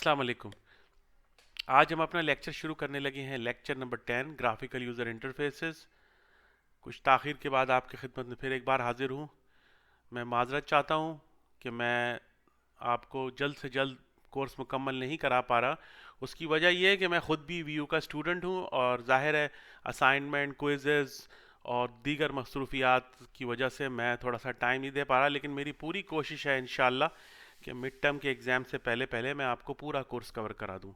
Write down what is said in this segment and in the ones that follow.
अस्सलाम वालेकुम। आज हम अपना लेक्चर शुरू करने लगे हैं, lecture number 10 graphical user interfaces. कुछ ताख़ीर के बाद आपकी खिदमत में फिर एक बार हाजिर हूँ। मैं माज़रत चाहता हूँ कि मैं आपको जल्द से जल्द कोर्स मुकम्मल नहीं करा पा रहा। उसकी वजह यह है कि मैं ख़ुद भी वीयू का स्टूडेंट हूँ और ज़ाहिर है असाइनमेंट, क्विज़ेस और दीगर मसरूफियात की वजह से मैं थोड़ा सा टाइम नहीं दे पा रहा, लेकिन मेरी पूरी कोशिश है इंशाल्लाह कि मिड टर्म के एग्ज़ाम से पहले पहले मैं आपको पूरा कोर्स कवर करा दूँ।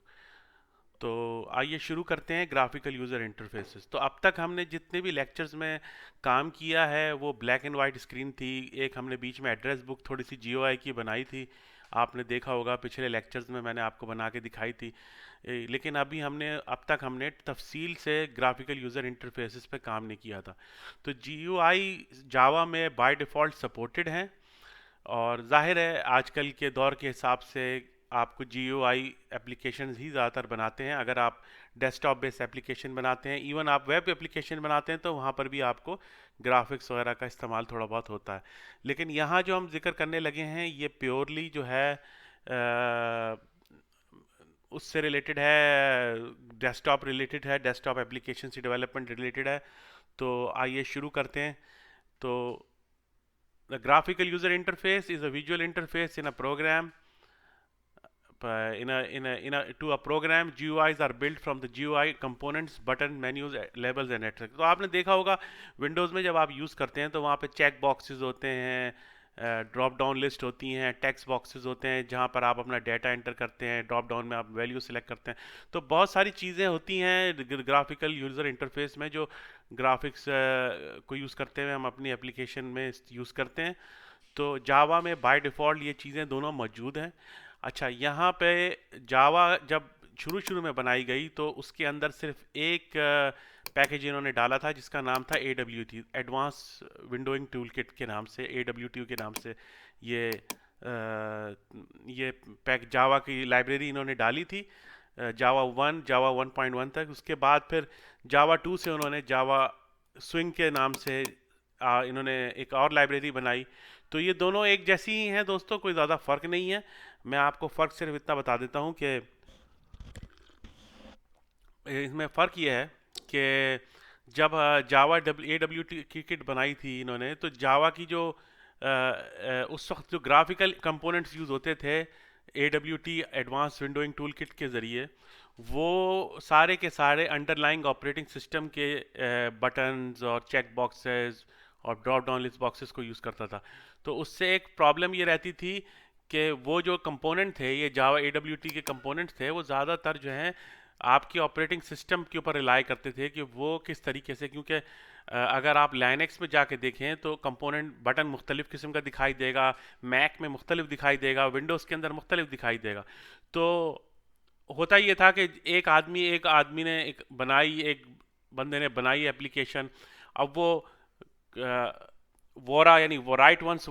तो आइए शुरू करते हैं ग्राफिकल यूज़र इंटरफेसेस। तो अब तक हमने जितने भी लेक्चर्स में काम किया है वो ब्लैक एंड वाइट स्क्रीन थी। एक हमने बीच में एड्रेस बुक थोड़ी सी जीओआई की बनाई थी, आपने देखा होगा पिछले लेक्चर्स में मैंने आपको बना के दिखाई थी। लेकिन अब तक हमने तफसील से ग्राफिकल यूज़र इंटरफेसेस पे काम नहीं किया था। तो जीयूआई जावा में बाय डिफ़ॉल्ट सपोर्टेड हैं और ज़ाहिर है आजकल के दौर के हिसाब से आपको GUI एप्लीकेशन ही ज़्यादातर बनाते हैं। अगर आप डेस्कटॉप बेस्ड एप्लीकेशन बनाते हैं, इवन आप वेब एप्लीकेशन बनाते हैं, तो वहाँ पर भी आपको ग्राफिक्स वगैरह का इस्तेमाल थोड़ा बहुत होता है। लेकिन यहाँ जो हम जिक्र करने लगे हैं ये प्योरली जो है उससे रिलेटेड है, डेस्कटॉप रिलेटेड है, डेस्कटॉप एप्लीकेशन से डेवलपमेंट रिलेटेड है। तो आइए शुरू करते हैं। तो the graphical user interface is a visual interface in a program. To a program, GUIs are built from the GUI components, button, menus, labels and etc. तो आपने देखा होगा विंडोज़ में जब आप यूज़ करते हैं तो वहाँ पे चेक बॉक्सेस होते हैं, ड्रॉप डाउन लिस्ट होती हैं, टेक्स्ट बॉक्सेस होते हैं जहाँ पर आप अपना डेटा एंटर करते हैं, ड्रॉप डाउन में आप वैल्यू सेलेक्ट करते हैं। तो बहुत सारी चीज़ें होती हैं ग्राफिकल यूज़र इंटरफेस में जो ग्राफिक्स को यूज़ करते हुए हम अपनी एप्लीकेशन में यूज़ करते हैं। तो जावा में बाय डिफ़ॉल्ट ये चीज़ें दोनों मौजूद हैं। अच्छा, यहाँ पे जावा जब शुरू शुरू में बनाई गई तो उसके अंदर सिर्फ एक पैकेज इन्होंने डाला था जिसका नाम था AWT, advance windowing tool kit के नाम से, AWT के नाम से ये ये पैक जावा की लाइब्रेरी इन्होंने डाली थी, जावा 1, जावा 1.1 तक। उसके बाद फिर जावा 2 से उन्होंने जावा स्विंग के नाम से इन्होंने एक और लाइब्रेरी बनाई। तो ये दोनों एक जैसी ही हैं दोस्तों, कोई ज़्यादा फ़र्क नहीं है। मैं आपको फ़र्क सिर्फ इतना बता देता हूँ कि इसमें फ़र्क ये है कि जब जावा AWT की किट बनाई थी इन्होंने, तो जावा की जो उस वक्त जो ग्राफिकल कंपोनेंट्स यूज़ होते थे AWT advance windowing tool kit के ज़रिए, वो सारे के सारे अंडरलाइंग ऑपरेटिंग सिस्टम के बटन्स और चेक बॉक्सेस और ड्रॉप डाउन लिस्ट बॉक्सेस को यूज़ करता था। तो उससे एक प्रॉब्लम ये रहती थी कि वो जो कंपोनेंट थे, ये जावा AWT के कंपोनेंट्स थे, वो ज़्यादातर जो हैं आपके ऑपरेटिंग सिस्टम के ऊपर रिलाई करते थे कि वो किस तरीके से, क्योंकि अगर आप लाइनक्स में जाके देखें तो कंपोनेंट बटन मुख्तलिफ़ किस्म का दिखाई देगा, मैक में मुख्तलिफ दिखाई देगा, विंडोज़ के अंदर मुख्तलिफ दिखाई देगा। तो होता ये था कि एक आदमी ने एक बंदे ने बनाई एप्लीकेशन। अब वो वोरा यानी वो राइट वंस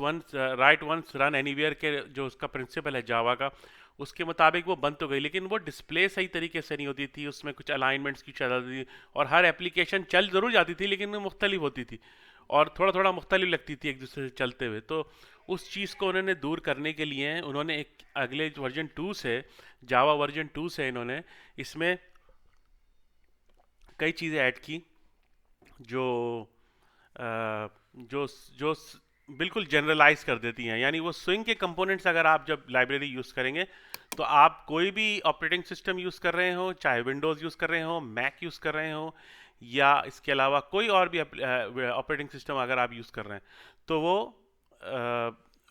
रन एनीवेयर के जो उसका प्रिंसिपल है जावा का, उसके मुताबिक वो बन तो गई, लेकिन वो डिस्प्ले सही तरीके से नहीं होती थी, उसमें कुछ अलाइनमेंट्स की चल रही थी और हर एप्लीकेशन चल ज़रूर जाती थी लेकिन वो मुख्तलिफ होती थी और थोड़ा थोड़ा मुख्तलिफ लगती थी एक दूसरे से चलते हुए। तो उस चीज़ को उन्होंने दूर करने के लिए उन्होंने एक अगले वर्जन 2 से, जावा वर्जन 2 से इन्होंने इसमें कई चीज़ें ऐड की जो जो जो बिल्कुल जनरलाइज कर देती हैं। यानी वो स्विंग के कंपोनेंट्स अगर आप जब लाइब्रेरी यूज़ करेंगे तो आप कोई भी ऑपरेटिंग सिस्टम यूज़ कर रहे हो, चाहे विंडोज़ यूज़ कर रहे हो, मैक यूज़ कर रहे हो या इसके अलावा कोई और भी ऑपरेटिंग सिस्टम अगर आप यूज़ कर रहे हैं, तो वो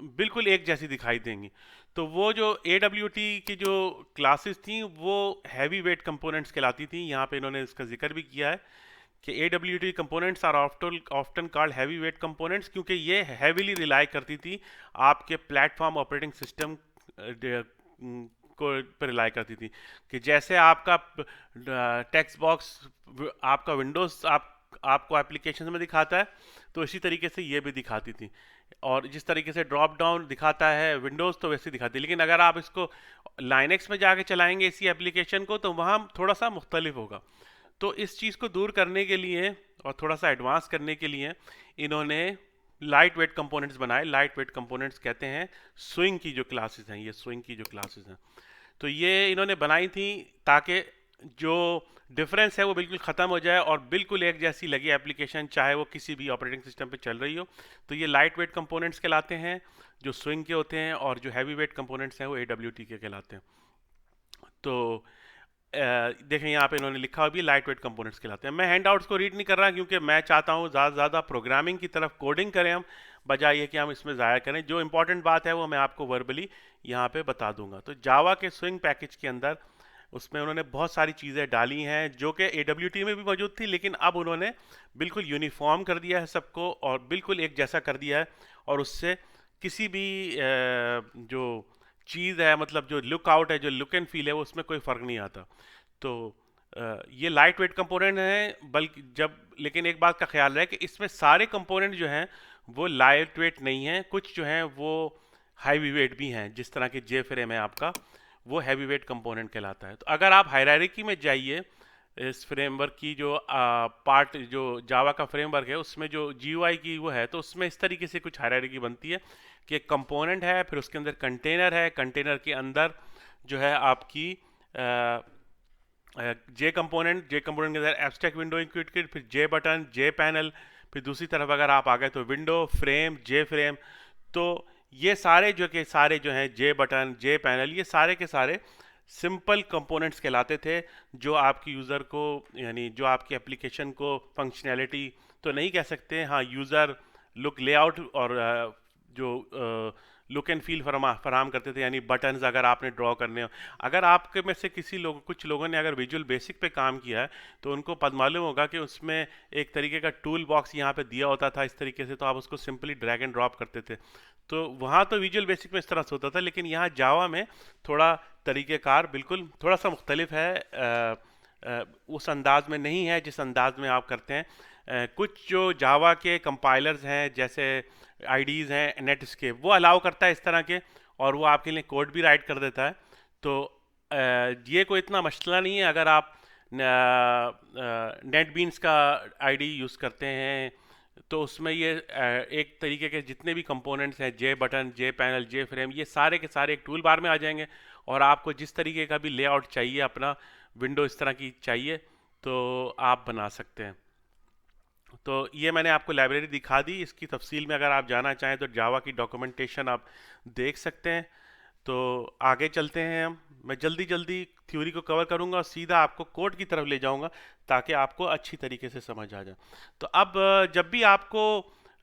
बिल्कुल एक जैसी दिखाई देंगी। तो वो जो AWT की जो क्लासेस थी वो हैवी वेट कंपोनेंट्स कहलाती थी। यहाँ पे इन्होंने इसका जिक्र भी किया है कि AWT components are often called heavy weight components, क्योंकि ये हैवीली रिलाई करती थी आपके प्लेटफॉर्म ऑपरेटिंग सिस्टम को पर रिलाई करती थी। कि जैसे आपका टेक्स्ट बॉक्स आपका विंडोज़ आपको एप्लीकेशन में दिखाता है, तो इसी तरीके से ये भी दिखाती थी। और जिस तरीके से ड्रॉप डाउन दिखाता है विंडोज़, तो वैसे दिखाती है। लेकिन अगर आप इसको लाइनक्स में जाके चलाएंगे इसी एप्लीकेशन को, तो वहाँ थोड़ा सा मुख्तलिफ होगा। तो इस चीज़ को दूर करने के लिए और थोड़ा सा एडवांस करने के लिए इन्होंने लाइट वेट कंपोनेंट्स बनाए। लाइट वेट कंपोनेंट्स कहते हैं स्विंग की जो क्लासेस हैं, ये स्विंग की जो क्लासेस हैं। तो ये इन्होंने बनाई थी ताकि जो डिफरेंस है वो बिल्कुल ख़त्म हो जाए और बिल्कुल एक जैसी लगे एप्लीकेशन, चाहे वो किसी भी ऑपरेटिंग सिस्टम पे चल रही हो। तो ये लाइट वेट कंपोनेंट्स कहलाते हैं जो स्विंग के होते हैं, और जो हैवी वेट कंपोनेंट्स हैं वो AWT के कहलाते हैं। तो देखें यहाँ पे इन्होंने लिखा हुआ भी लाइट वेट कंपोनेंट्स कहलाते हैं। मैं हैंडआउट्स को रीड नहीं कर रहा क्योंकि मैं चाहता हूँ ज़्यादा से ज़्यादा प्रोग्रामिंग की तरफ कोडिंग करें हम, बजाय ये कि हम इसमें ज़ाया करें। जो इंपॉर्टेंट बात है वो मैं आपको वर्बली यहाँ पे बता दूंगा। तो जावा के स्विंग पैकेज के अंदर उसमें उन्होंने बहुत सारी चीज़ें डाली हैं जो कि AWT में भी मौजूद थी, लेकिन अब उन्होंने बिल्कुल यूनिफॉर्म कर दिया है सबको और बिल्कुल एक जैसा कर दिया है, और उससे किसी भी जो चीज़ है, मतलब जो लुक आउट है, जो लुक एंड फील है, वो उसमें कोई फ़र्क नहीं आता। तो ये लाइट वेट कंपोनेंट हैं, बल्कि जब, लेकिन एक बात का ख्याल रहे कि इसमें सारे कंपोनेंट जो हैं वो लाइट वेट नहीं हैं, कुछ जो हैं वो हैवी वेट भी हैं। जिस तरह के जे फ्रेम है आपका, वो हैवी वेट कंपोनेंट कहलाता है। तो अगर आप हायरार्की में जाइए, इस फ्रेमवर्क की जो पार्ट, जो जावा का फ्रेमवर्क है उसमें जो GUI की वो है, तो उसमें इस तरीके से कुछ हायरार्की बनती है कि एक कंपोनेंट है, फिर उसके अंदर कंटेनर है, कंटेनर के अंदर जो है आपकी जे कंपोनेंट के अंदर एब्स्ट्रैक्ट विंडो इंक्लूडेड, फिर जे बटन, जे पैनल, फिर दूसरी तरफ अगर आप आ गए तो विंडो फ्रेम, जे फ्रेम। तो ये सारे जो हैं जे बटन, जे पैनल, ये सारे के सारे सिंपल कंपोनेंट्स कहलाते थे, जो आपकी यूज़र को, यानी जो आपकी एप्लीकेशन को फंक्शनैलिटी तो नहीं कह सकते, हाँ यूज़र लुक, लेआउट और जो लुक एंड फील फराम करते थे। यानी बटन्स अगर आपने ड्रॉ करने हो, अगर आपके में से कुछ लोगों ने अगर विजुअल बेसिक पे काम किया है तो उनको पता मालूम होगा कि उसमें एक तरीके का टूल बॉक्स यहाँ पे दिया होता था इस तरीके से, तो आप उसको सिंपली ड्रैग एंड ड्रॉप करते थे। तो वहाँ तो विजुअल बेसिक में इस तरह से होता था, लेकिन यहाँ जावा में थोड़ा तरीक़ेकार बिल्कुल थोड़ा सा मुख्तलिफ है, उस अंदाज में नहीं है जिस अंदाज में आप करते हैं। कुछ जो जावा के कंपाइलर्स हैं, जैसे आईडीज़ हैं नेटस्केप, वो अलाउ करता है इस तरह के, और वो आपके लिए कोड भी राइट कर देता है। तो ये कोई इतना मसला नहीं है। अगर आप नेटबीन्स का आईडी यूज़ करते हैं तो उसमें ये एक तरीके के जितने भी कंपोनेंट्स हैं, जे बटन, जे पैनल, जे फ्रेम, ये सारे के सारे एक टूल बार में आ जाएंगे, और आपको जिस तरीके का भी लेआउट चाहिए, अपना विंडो इस तरह की चाहिए, तो आप बना सकते हैं। तो ये मैंने आपको लाइब्रेरी दिखा दी। इसकी तफसील में अगर आप जाना चाहें तो जावा की डॉक्यूमेंटेशन आप देख सकते हैं। तो आगे चलते हैं हम। मैं जल्दी जल्दी थ्योरी को कवर करूंगा और सीधा आपको कोड की तरफ ले जाऊंगा ताकि आपको अच्छी तरीके से समझ आ जाए। तो अब जब भी आपको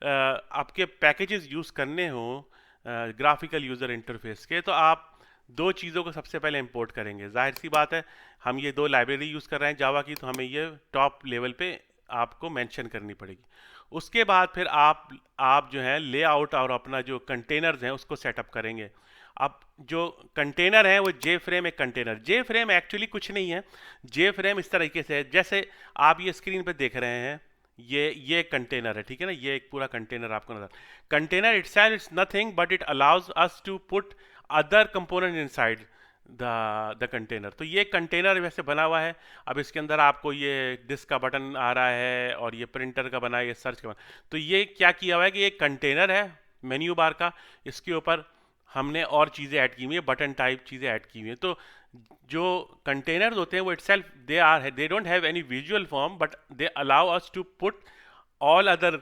आपके पैकेजेस यूज़ करने हो ग्राफिकल यूज़र इंटरफेस के, तो आप दो चीज़ों को सबसे पहले इंपोर्ट करेंगे। जाहिर सी बात है, हम ये दो लाइब्रेरी यूज़ कर रहे हैं जावा की, तो हमें ये टॉप लेवल पे आपको मेंशन करनी पड़ेगी। उसके बाद फिर आप जो है लेआउट और अपना जो कंटेनर्स हैं उसको सेटअप करेंगे। अब जो कंटेनर है वो जे फ्रेम एक कंटेनर, जे फ्रेम एक्चुअली कुछ नहीं है। जे फ्रेम इस तरीके से है, जैसे आप ये स्क्रीन पे देख रहे हैं, ये कंटेनर है, ठीक है ना, ये एक पूरा कंटेनर आपको नजर। Container itself is nothing but it allows us to put other component inside the container. तो ये कंटेनर वैसे बना हुआ है। अब इसके अंदर आपको ये डिस्क का बटन आ रहा है, और ये प्रिंटर का बना है, ये सर्च का बना। तो ये क्या किया हुआ है कि ये कंटेनर है मेन्यू बार का, इसके ऊपर हमने और चीज़ें ऐड की हुई है, बटन टाइप चीज़ें ऐड की हुई हैं। तो जो कंटेनर्स होते हैं वो itself they don't have any visual form, but they allow us to put all other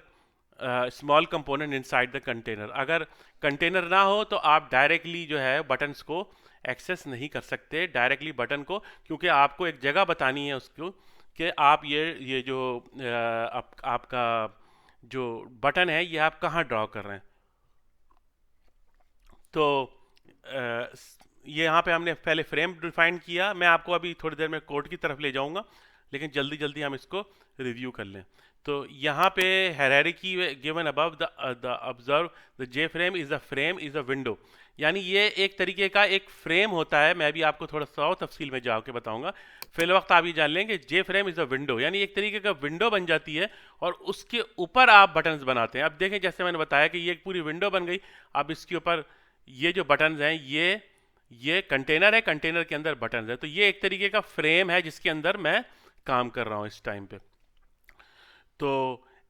small component inside the container. अगर कंटेनर ना हो तो आप डायरेक्टली जो है बटन्स को एक्सेस नहीं कर सकते, डायरेक्टली बटन को, क्योंकि आपको एक जगह बतानी है उसको कि आप ये जो आपका जो बटन है ये आप कहाँ ड्रॉ कर रहे हैं। तो ये यहाँ पे हमने पहले फ्रेम डिफाइन किया। मैं आपको अभी थोड़ी देर में कोड की तरफ ले जाऊंगा, लेकिन जल्दी जल्दी हम इसको रिव्यू कर लें। तो यहाँ पे hierarchy given above the observe the J frame is a frame is a window. यानी ये एक तरीके का एक फ्रेम होता है। मैं भी आपको थोड़ा सा और तफसील में जाके बताऊंगा। फिल वक्त आप ये जान लेंगे जे फ्रेम इज अ विंडो, यानी एक तरीके का विंडो बन जाती है और उसके ऊपर आप बटन्स बनाते हैं। अब देखें, जैसे मैंने बताया कि ये एक पूरी विंडो बन गई। अब इसके ऊपर ये जो बटन्स हैं, ये कंटेनर है, कंटेनर के अंदर बटन्स है। तो ये एक तरीके का फ्रेम है जिसके अंदर मैं काम कर रहा हूँ इस टाइम पे। तो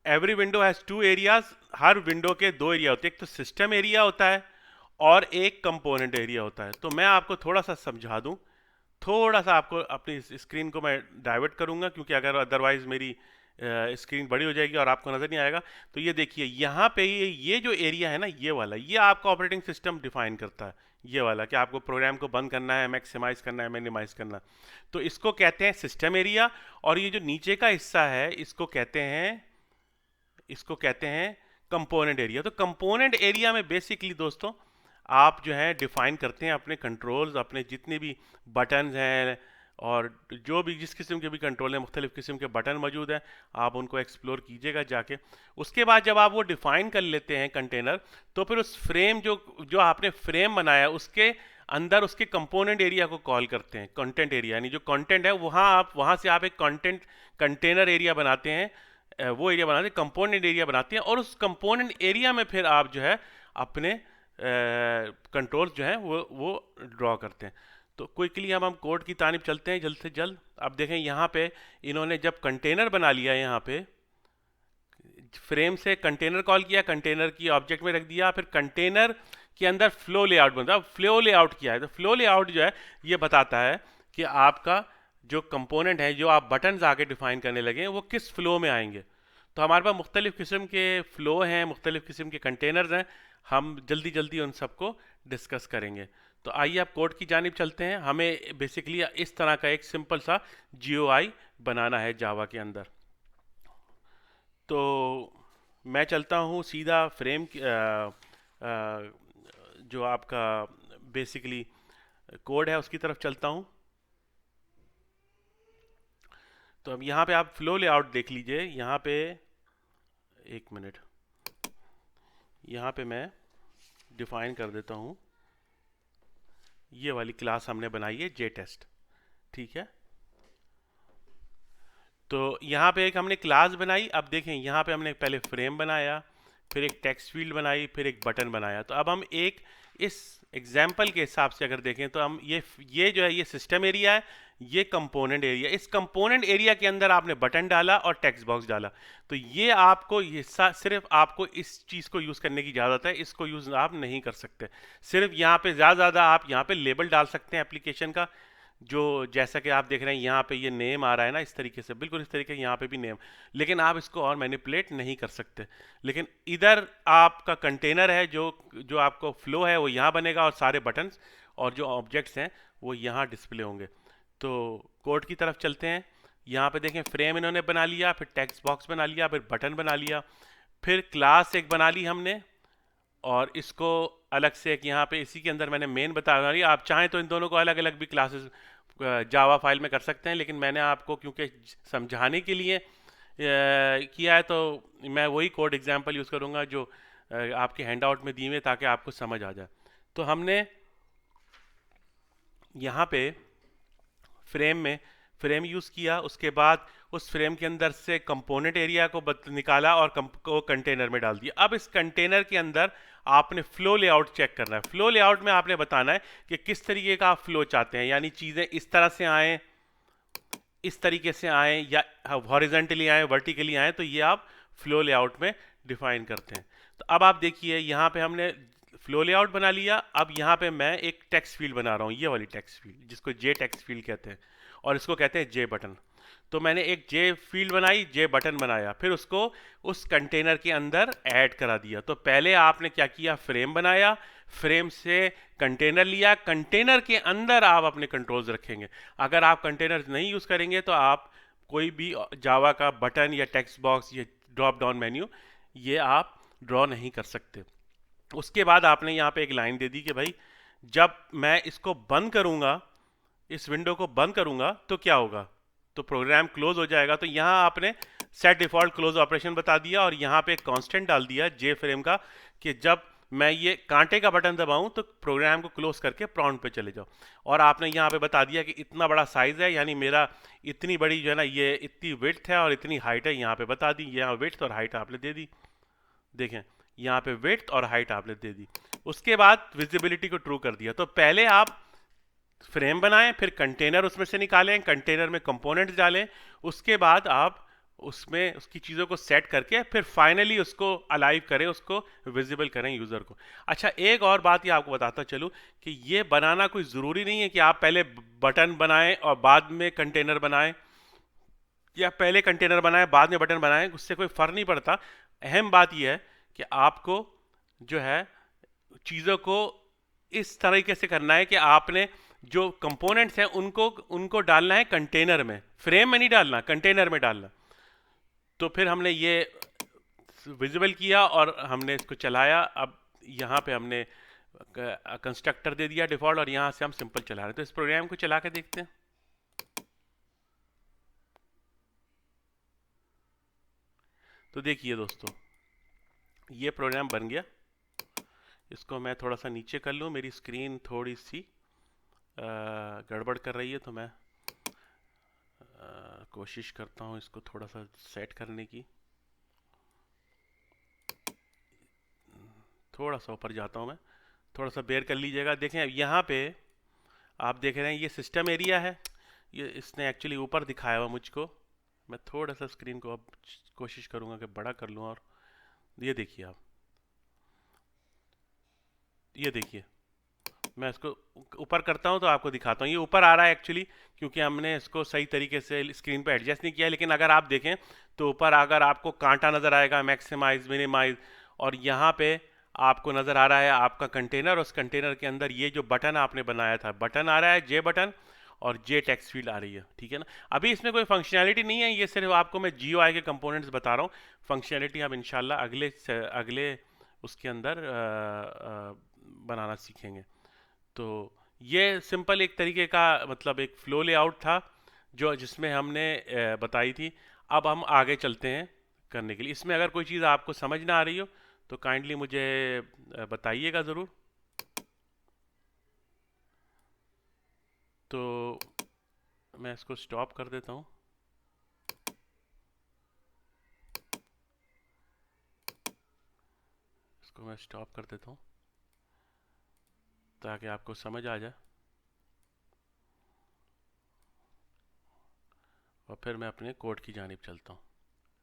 every window has two areas. हर विंडो के दो एरिया होते हैं, एक तो सिस्टम एरिया होता है और एक कंपोनेंट एरिया होता है। तो मैं आपको थोड़ा सा समझा दूं, थोड़ा सा आपको अपनी स्क्रीन को मैं डाइवर्ट करूंगा, क्योंकि अगर अदरवाइज मेरी स्क्रीन बड़ी हो जाएगी और आपको नज़र नहीं आएगा। तो ये देखिए यहाँ पे ये जो एरिया है ना, ये वाला, ये आपका ऑपरेटिंग सिस्टम डिफाइन करता है। ये वाला कि आपको प्रोग्राम को बंद करना है, मैक्सिमाइज करना है, मिनिमाइज करना है। तो इसको कहते हैं सिस्टम एरिया। और ये जो नीचे का हिस्सा है इसको कहते हैं कंपोनेंट एरिया। तो कंपोनेंट एरिया में बेसिकली दोस्तों आप जो है डिफाइन करते हैं अपने कंट्रोल्स, अपने जितने भी बटन्स हैं और जो भी जिस किस्म के भी कंट्रोल हैं, मुख्तलिफ किस्म के बटन मौजूद हैं, आप उनको एक्सप्लोर कीजिएगा जाके। उसके बाद जब आप वो डिफाइन कर लेते हैं कंटेनर, तो फिर उस फ्रेम जो जो आपने फ्रेम बनाया उसके अंदर उसके कंपोनेंट एरिया को कॉल करते हैं, कंटेंट एरिया। यानी जो कंटेंट है वहाँ से आप एक कंटेंट कंटेनर एरिया बनाते हैं, वो एरिया बनाते हैं, कंपोनेंट एरिया बनाते हैं। और उस कंपोनेंट एरिया में फिर आप जो है अपने कंट्रोल्स जो हैं वो ड्रॉ करते हैं। तो क्विकली हम कोड की तारीफ चलते हैं जल्द से जल्द। अब देखें यहाँ पे इन्होंने जब कंटेनर बना लिया, यहाँ पे फ्रेम से कंटेनर कॉल किया, कंटेनर की ऑब्जेक्ट में रख दिया, फिर कंटेनर के अंदर फ्लो लेआउट बनता, फ्लो लेआउट किया है। तो फ्लो लेआउट जो है ये बताता है कि आपका जो कंपोनेंट है, जो आप बटन्स आगे डिफाइन करने लगे हैं, वो किस फ्लो में आएंगे। तो हमारे पास मुख्तलिफ किस्म के फ़्लो हैं, मुख्तलिफ किस्म के कंटेनर्स हैं। हम जल्दी जल्दी उन सबको डिस्कस करेंगे। तो आइए आप कोड की जानिब चलते हैं। हमें बेसिकली इस तरह का एक सिंपल सा GUI बनाना है जावा के अंदर। तो मैं चलता हूँ सीधा फ्रेम जो आपका बेसिकली कोड है उसकी तरफ चलता हूँ। तो अब यहाँ पे आप फ्लो लेआउट देख लीजिए। यहाँ पे एक मिनट, यहाँ पे मैं डिफाइन कर देता हूँ, ये वाली क्लास हमने बनाई है JTest, ठीक है। तो यहाँ पे एक हमने क्लास बनाई। अब देखें यहाँ पे हमने पहले फ्रेम बनाया, फिर एक टेक्स्ट फील्ड बनाई, फिर एक बटन बनाया। तो अब हम एक इस एग्जाम्पल के हिसाब से अगर देखें तो हम ये जो है ये सिस्टम एरिया है, ये कंपोनेंट एरिया। इस कंपोनेंट एरिया के अंदर आपने बटन डाला और टेक्स्ट बॉक्स डाला। तो ये आपको हिस्सा सिर्फ आपको इस चीज़ को यूज़ करने की इजाज़त है, इसको यूज़ आप नहीं कर सकते। सिर्फ यहाँ पे ज़्यादा आप यहाँ पे लेबल डाल सकते हैं एप्लीकेशन का, जो जैसा कि आप देख रहे हैं यहाँ पे ये नेम आ रहा है ना, इस तरीके से, बिल्कुल इस तरीके यहाँ पे भी नेम। लेकिन आप इसको और मैनिपुलेट नहीं कर सकते। लेकिन इधर आपका कंटेनर है, जो आपको फ्लो है वो यहाँ बनेगा और सारे बटन्स और जो ऑब्जेक्ट्स हैं वो यहाँ डिस्प्ले होंगे। तो कोड की तरफ चलते हैं। यहाँ पे देखें फ्रेम इन्होंने बना लिया, फिर टेक्स्ट बॉक्स बना लिया, फिर बटन बना लिया, फिर क्लास एक बना ली हमने, और इसको अलग से एक यहाँ पे इसी के अंदर मैंने मेन बता दिया। आप चाहें तो इन दोनों को अलग अलग भी क्लासेस जावा फाइल में कर सकते हैं, लेकिन मैंने आपको क्योंकि समझाने के लिए किया है, तो मैं वही कोड एग्जांपल यूज़ करूँगा जो आपके हैंडआउट में दिए हुए, ताकि आपको समझ आ जाए। तो हमने यहाँ पे फ्रेम यूज़ किया, उसके बाद उस फ्रेम के अंदर से कंपोनेंट एरिया को निकाला और को कंटेनर में डाल दिया। अब इस कंटेनर के अंदर आपने फ्लो लेआउट चेक करना है। फ्लो लेआउट में आपने बताना है कि किस तरीके का आप फ्लो चाहते हैं, यानी चीज़ें इस तरह से आएँ, इस तरीके से आएँ, या हॉरिजॉन्टली आएँ, वर्टिकली आएँ। तो ये आप फ्लो लेआउट में डिफाइन करते हैं। तो अब आप देखिए यहाँ पे हमने फ्लो लेआउट बना लिया। अब यहाँ पे मैं एक टेक्स्ट फील्ड बना रहा हूँ, ये वाली टेक्स्ट फील्ड जिसको जे टेक्स्ट फील्ड कहते हैं, और इसको कहते हैं जे बटन। तो मैंने एक जे फील्ड बनाई, जे बटन बनाया, फिर उसको उस कंटेनर के अंदर ऐड करा दिया। तो पहले आपने क्या किया, फ्रेम बनाया, फ्रेम से कंटेनर लिया, कंटेनर के अंदर आप अपने कंट्रोल्स रखेंगे। अगर आप कंटेनर नहीं यूज़ करेंगे तो आप कोई भी जावा का बटन या टेक्स्ट बॉक्स या ड्रॉप डाउन मेन्यू ये आप ड्रॉ नहीं कर सकते। उसके बाद आपने यहाँ पे एक लाइन दे दी कि भाई जब मैं इसको बंद करूँगा, इस विंडो को बंद करूँगा तो क्या होगा, तो प्रोग्राम क्लोज हो जाएगा। तो यहाँ आपने सेट डिफॉल्ट क्लोज ऑपरेशन बता दिया, और यहाँ पे एक कांस्टेंट डाल दिया जे फ्रेम का कि जब मैं ये कांटे का बटन दबाऊं तो प्रोग्राम को क्लोज करके प्रॉम्प्ट पे चले जाओ। और आपने यहाँ पे बता दिया कि इतना बड़ा साइज है, यानी मेरा इतनी बड़ी जो है ना, ये इतनी विड्थ है और इतनी हाइट है, यहाँ पे बता दी। यहाँ विड्थ और हाइट आपने दे दी, देखें यहाँ पे विड्थ और हाइट आपने दे दी। उसके बाद विजिबिलिटी को ट्रू कर दिया। तो पहले आप फ्रेम बनाएं, फिर कंटेनर उसमें से निकालें, कंटेनर में कंपोनेंट्स डालें, उसके बाद आप उसमें उसकी चीज़ों को सेट करके फिर फाइनली उसको अलाइव करें, उसको विजिबल करें यूज़र को। अच्छा, एक और बात ये आपको बताता चलूँ कि ये बनाना कोई ज़रूरी नहीं है कि आप पहले बटन बनाएं और बाद में कंटेनर बनाएं, या पहले कंटेनर बनाएं बाद में बटन बनाएं, उससे कोई फ़र्क नहीं पड़ता। अहम बात यह है कि आपको जो है चीज़ों को इस तरीके से करना है कि आपने जो कंपोनेंट्स हैं उनको उनको डालना है कंटेनर में, फ्रेम में नहीं डालना, कंटेनर में डालना। तो फिर हमने ये विजिबल किया और हमने इसको चलाया। अब यहाँ पे हमने कंस्ट्रक्टर दे दिया डिफ़ॉल्ट, और यहाँ से हम सिंपल चला रहे हैं। तो इस प्रोग्राम को चला के देखते हैं। तो देखिए दोस्तों, ये प्रोग्राम बन गया। इसको मैं थोड़ा सा नीचे कर लूँ, मेरी स्क्रीन थोड़ी सी गड़बड़ कर रही है, तो मैं कोशिश करता हूँ इसको थोड़ा सा सेट करने की। थोड़ा सा ऊपर जाता हूँ मैं, थोड़ा सा बेयर कर लीजिएगा। देखें यहाँ पे आप देख रहे हैं ये सिस्टम एरिया है, ये इसने एक्चुअली ऊपर दिखाया हुआ मुझको। मैं थोड़ा सा स्क्रीन को अब कोशिश करूँगा कि बड़ा कर लूँ, और ये देखिए आप, ये देखिए मैं इसको ऊपर करता हूँ तो आपको दिखाता हूँ। ये ऊपर आ रहा है एक्चुअली क्योंकि हमने इसको सही तरीके से स्क्रीन पर एडजस्ट नहीं किया। लेकिन अगर आप देखें तो ऊपर अगर आपको कांटा नज़र आएगा, मैक्सिमाइज, मिनिमाइज, और यहाँ पे आपको नज़र आ रहा है आपका कंटेनर। उस कंटेनर के अंदर ये जो बटन आपने बनाया था, बटन आ रहा है, जे बटन, और जे टेक्स्ट फील्ड आ रही है, ठीक है ना। अभी इसमें कोई फंक्शनैलिटी नहीं है, ये सिर्फ आपको मैं GUI के कंपोनेंट्स बता रहा हूँ। फंक्शनैलिटी हम इंशाल्लाह अगले उसके अंदर बनाना सीखेंगे। तो ये सिंपल एक तरीके का मतलब एक फ्लो लेआउट था जो जिसमें हमने बताई थी। अब हम आगे चलते हैं करने के लिए। इसमें अगर कोई चीज़ आपको समझ ना आ रही हो तो काइंडली मुझे बताइएगा ज़रूर। तो मैं इसको स्टॉप कर देता हूँ। इसको मैं स्टॉप कर देता हूँ ताकि आपको समझ आ जाए, और फिर मैं अपने कोड की जानिब चलता हूँ,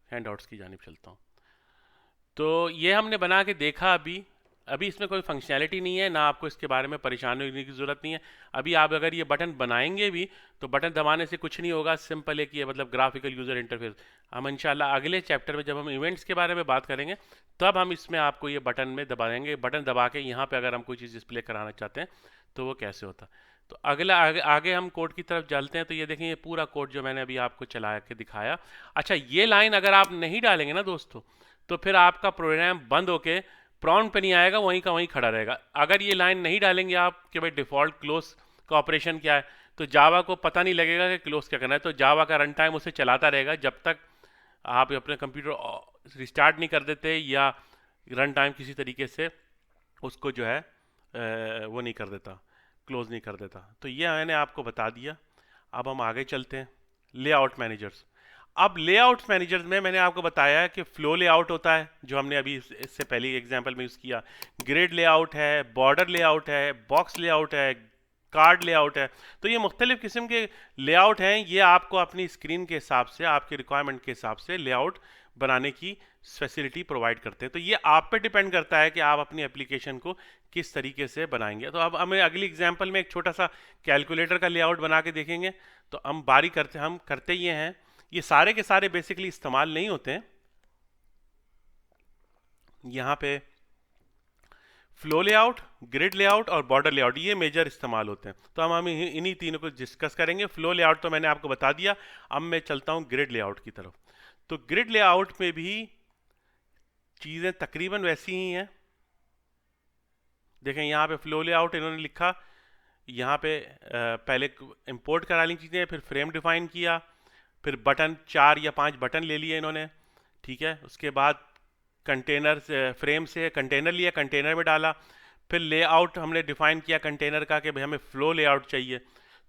हैंडआउट्स की जानिब चलता हूँ। तो ये हमने बना के देखा। अभी अभी इसमें कोई फंक्शनैलिटी नहीं है, ना आपको इसके बारे में परेशान होने की ज़रूरत नहीं है। अभी आप अगर ये बटन बनाएंगे भी तो बटन दबाने से कुछ नहीं होगा, सिंपल है कि ये मतलब ग्राफिकल यूज़र इंटरफेस। हम इंशाल्लाह अगले चैप्टर में जब हम इवेंट्स के बारे में बात करेंगे तब हम इसमें आपको ये बटन में दबाएंगे। बटन दबा के यहाँ पर अगर हम कोई चीज़ डिस्प्ले कराना चाहते हैं तो वो कैसे होता है। तो अगला आगे हम कोड की तरफ चलते हैं। तो ये देखें, ये पूरा कोड जो मैंने अभी आपको चला के दिखाया। अच्छा, ये लाइन अगर आप नहीं डालेंगे ना दोस्तों तो फिर आपका प्रोग्राम बंद होके प्रॉम्प्ट पे नहीं आएगा, वहीं का वहीं खड़ा रहेगा। अगर ये लाइन नहीं डालेंगे आप कि भाई डिफ़ॉल्ट क्लोज का ऑपरेशन क्या है, तो जावा को पता नहीं लगेगा कि क्लोज क्या करना है। तो जावा का रन टाइम उसे चलाता रहेगा जब तक आप अपने कंप्यूटर रिस्टार्ट नहीं कर देते या रन टाइम किसी तरीके से उसको जो है वो नहीं कर देता, क्लोज नहीं कर देता। तो ये मैंने आपको बता दिया। अब हम आगे चलते हैं लेआउट मैनेजर्स। अब लेआउट मैनेजर में मैंने आपको बताया है कि फ्लो लेआउट होता है जो हमने अभी इससे पहले एग्जांपल में यूज़ किया। ग्रिड लेआउट है, बॉर्डर लेआउट है, बॉक्स लेआउट है, कार्ड लेआउट है। तो ये मुख्तलिफ किस्म के लेआउट हैं। ये आपको अपनी स्क्रीन के हिसाब से, आपके रिक्वायरमेंट के हिसाब से लेआउट बनाने की फैसिलिटी प्रोवाइड करते हैं। तो ये आप पे डिपेंड करता है कि आप अपनी एप्लीकेशन को किस तरीके से बनाएंगे। तो अब हमें अगली एग्जांपल में एक छोटा सा कैलकुलेटर का लेआउट बना के देखेंगे। तो हम करते ये हैं, ये सारे के सारे बेसिकली इस्तेमाल नहीं होते हैं। यहाँ पे फ्लो लेआउट, ग्रिड लेआउट और बॉर्डर लेआउट ये मेजर इस्तेमाल होते हैं। तो हम इन्हीं तीनों को डिस्कस करेंगे। फ्लो लेआउट तो मैंने आपको बता दिया। अब मैं चलता हूँ ग्रिड लेआउट की तरफ। तो ग्रिड लेआउट में भी चीज़ें तकरीबन वैसी ही हैं। देखें यहाँ पे फ्लो लेआउट इन्होंने लिखा, यहाँ पे पहले इंपोर्ट करा ली चीज़ें, फिर फ्रेम डिफाइन किया, फिर बटन 4 या 5 बटन ले लिए इन्होंने, ठीक है। उसके बाद कंटेनर से, फ्रेम से कंटेनर लिया, कंटेनर में डाला। फिर लेआउट हमने डिफाइन किया कंटेनर का कि भाई हमें फ्लो लेआउट चाहिए।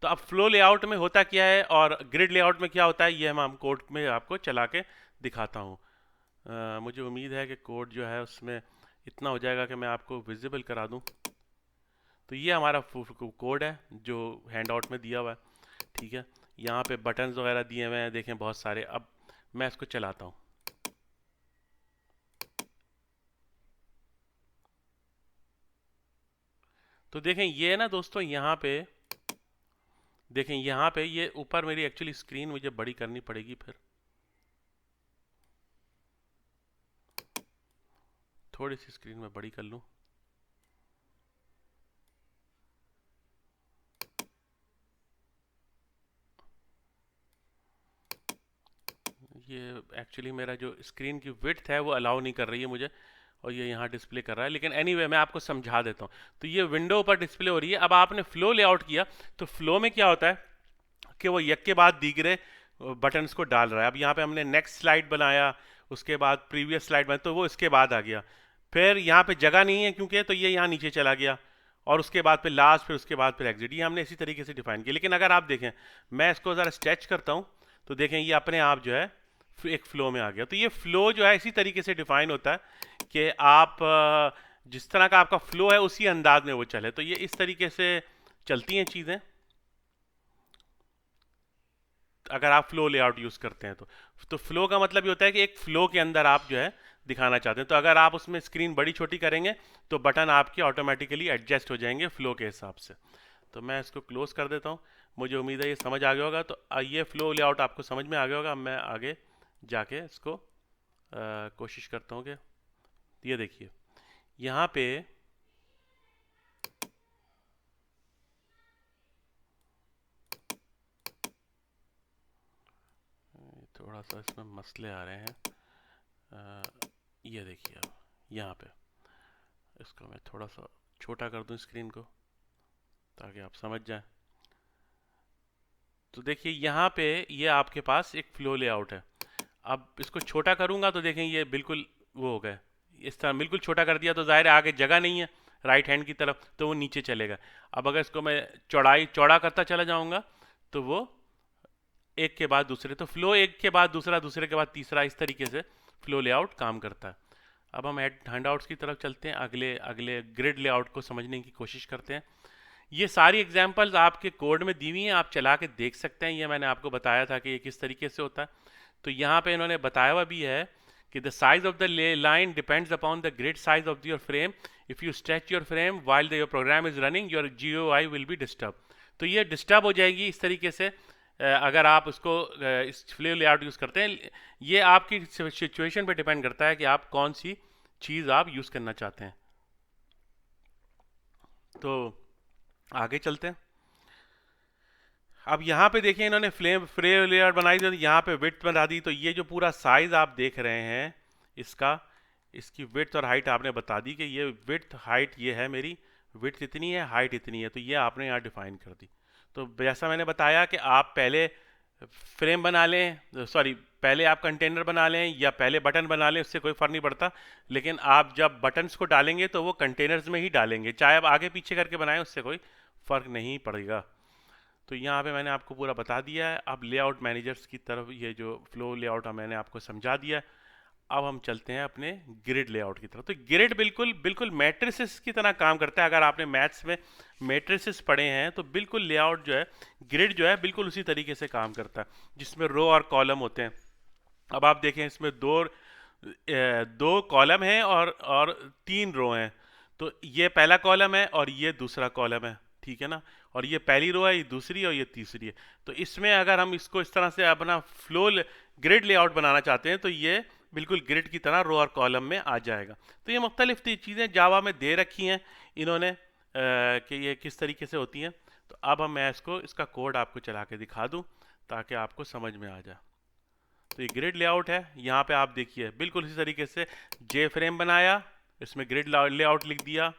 तो अब फ्लो लेआउट में होता क्या है और ग्रिड लेआउट में क्या होता है, ये हम कोड में आपको चला के दिखाता हूँ। मुझे उम्मीद है कि कोड जो है उसमें इतना हो जाएगा कि मैं आपको विजिबल करा दूँ। तो ये हमारा कोड है जो हैंड आउट में दिया हुआ है, ठीक है। यहाँ पे बटन्स वगैरह दिए हुए हैं, देखें बहुत सारे। अब मैं इसको चलाता हूँ। तो देखें ये ना दोस्तों, यहाँ पे देखें, यहाँ पे ये ऊपर मेरी एक्चुअली स्क्रीन मुझे बड़ी करनी पड़ेगी, फिर थोड़ी सी स्क्रीन में बड़ी कर लूँ। ये एक्चुअली मेरा जो स्क्रीन की विड्थ है वो अलाउ नहीं कर रही है मुझे, और ये यहाँ डिस्प्ले कर रहा है। लेकिन एनीवे मैं आपको समझा देता हूँ। तो ये विंडो पर डिस्प्ले हो रही है। अब आपने फ्लो लेआउट किया, तो फ्लो में क्या होता है कि वो एक के बाद दीगरे बटन्स को डाल रहा है। अब यहाँ पे हमने नेक्स्ट स्लाइड बनाया, उसके बाद प्रीवियस स्लाइड बनाया, तो वो इसके बाद आ गया। फिर यहाँ पे जगह नहीं है क्योंकि, तो ये यहाँ नीचे चला गया, और उसके बाद फिर लास्ट, फिर उसके बाद फिर एग्जिट। ये हमने इसी तरीके से डिफाइन किया। लेकिन अगर आप देखें, मैं इसको ज़रा स्ट्रेच करता हूँ, तो देखें ये अपने आप जो है एक फ्लो में आ गया। तो ये फ्लो जो है इसी तरीके से डिफाइन होता है कि आप जिस तरह का आपका फ्लो है उसी अंदाज में वो चले। तो ये इस तरीके से चलती हैं चीज़ें अगर आप फ्लो लेआउट यूज़ करते हैं। तो फ्लो का मतलब ये होता है कि एक फ्लो के अंदर आप जो है दिखाना चाहते हैं। तो अगर आप उसमें स्क्रीन बड़ी छोटी करेंगे तो बटन आपके ऑटोमेटिकली एडजस्ट हो जाएंगे फ्लो के हिसाब से। तो मैं इसको क्लोज कर देता हूँ। मुझे उम्मीद है ये समझ आ गया होगा। तो ये फ्लो लेआउट आपको समझ में आ गया होगा। मैं आगे जाके इसको कोशिश करता हूँ कि ये देखिए यहाँ पे थोड़ा सा इसमें मसले आ रहे हैं। ये देखिए अब यहाँ पे इसको मैं थोड़ा सा छोटा कर दूँ स्क्रीन को, ताकि आप समझ जाएं। तो देखिए यहाँ पे ये आपके पास एक फ्लो लेआउट है। अब इसको छोटा करूँगा तो देखें ये बिल्कुल वो हो गए। इस तरह बिल्कुल छोटा कर दिया तो ज़ाहिर है आगे जगह नहीं है राइट हैंड की तरफ, तो वो नीचे चलेगा। अब अगर इसको मैं चौड़ा करता चला जाऊँगा तो वो एक के बाद दूसरे, तो फ्लो एक के बाद दूसरा, दूसरे के बाद तीसरा, इस तरीके से फ्लो लेआउट काम करता है। अब हम हैंडआउट्स की तरफ चलते हैं, अगले अगले ग्रिड लेआउट को समझने की कोशिश करते हैं। ये सारी एग्जांपल्स आपके कोड में दी हुई हैं, आप चला के देख सकते हैं। ये मैंने आपको बताया था कि ये किस तरीके से होता है। तो यहाँ पे इन्होंने बताया हुआ भी है कि the size of the line depends upon the grid size of your frame. If you stretch your frame while your program is running your GUI will be disturb. तो ये डिस्टर्ब हो जाएगी इस तरीके से अगर आप उसको इस फ्लो लेआउट यूज़ करते हैं। ये आपकी सिचुएशन पे डिपेंड करता है कि आप कौन सी चीज़ आप यूज़ करना चाहते हैं। तो आगे चलते हैं। अब यहाँ पे देखिए इन्होंने फ्रेम लेयर बनाई, तो यहाँ पे विड्थ बना दी। तो ये जो पूरा साइज आप देख रहे हैं इसका, इसकी विड्थ और हाइट आपने बता दी कि ये विड्थ हाइट ये है मेरी, विड्थ इतनी है, हाइट इतनी है। तो ये आपने यहाँ डिफाइन कर दी। तो जैसा मैंने बताया कि आप पहले फ्रेम बना लें, सॉरी पहले आप कंटेनर बना लें या पहले बटन बना लें, उससे कोई फ़र्क नहीं पड़ता। लेकिन आप जब बटन्स को डालेंगे तो वो कंटेनर्स में ही डालेंगे, चाहे आप आगे पीछे करके बनाएं, उससे कोई फ़र्क नहीं पड़ेगा। तो यहाँ पे मैंने आपको पूरा बता दिया है। अब लेआउट मैनेजर्स की तरफ, ये जो फ्लो लेआउट मैंने आपको समझा दिया है। अब हम चलते हैं अपने ग्रिड लेआउट की तरफ। तो ग्रिड बिल्कुल बिल्कुल मैट्रिसेस की तरह काम करता है। अगर आपने मैथ्स में मैट्रिसेस पढ़े हैं तो बिल्कुल लेआउट जो है, ग्रिड जो है, बिल्कुल उसी तरीके से काम करता है, जिसमें रो और कॉलम होते हैं। अब आप देखें इसमें दो कॉलम हैं और 3 रो हैं। तो ये पहला कॉलम है और ये दूसरा कॉलम है, ठीक है ना। और ये पहली रो है, ये दूसरी है और ये तीसरी है। तो इसमें अगर हम इसको इस तरह से अपना फ्लो ग्रिड लेआउट बनाना चाहते हैं तो ये बिल्कुल ग्रिड की तरह रो और कॉलम में आ जाएगा। तो ये मुख्तलिफ चीज़ें जावा में दे रखी हैं इन्होंने कि ये किस तरीके से होती हैं। तो अब मैं इसका कोड आपको चला के दिखा दूँ ताकि आपको समझ में आ जाए। तो ये ग्रिड लेआउट है। यहाँ पे आप देखिए बिल्कुल इसी तरीके से जे फ्रेम बनाया, इसमें ग्रिड लेआउट लिख दिया,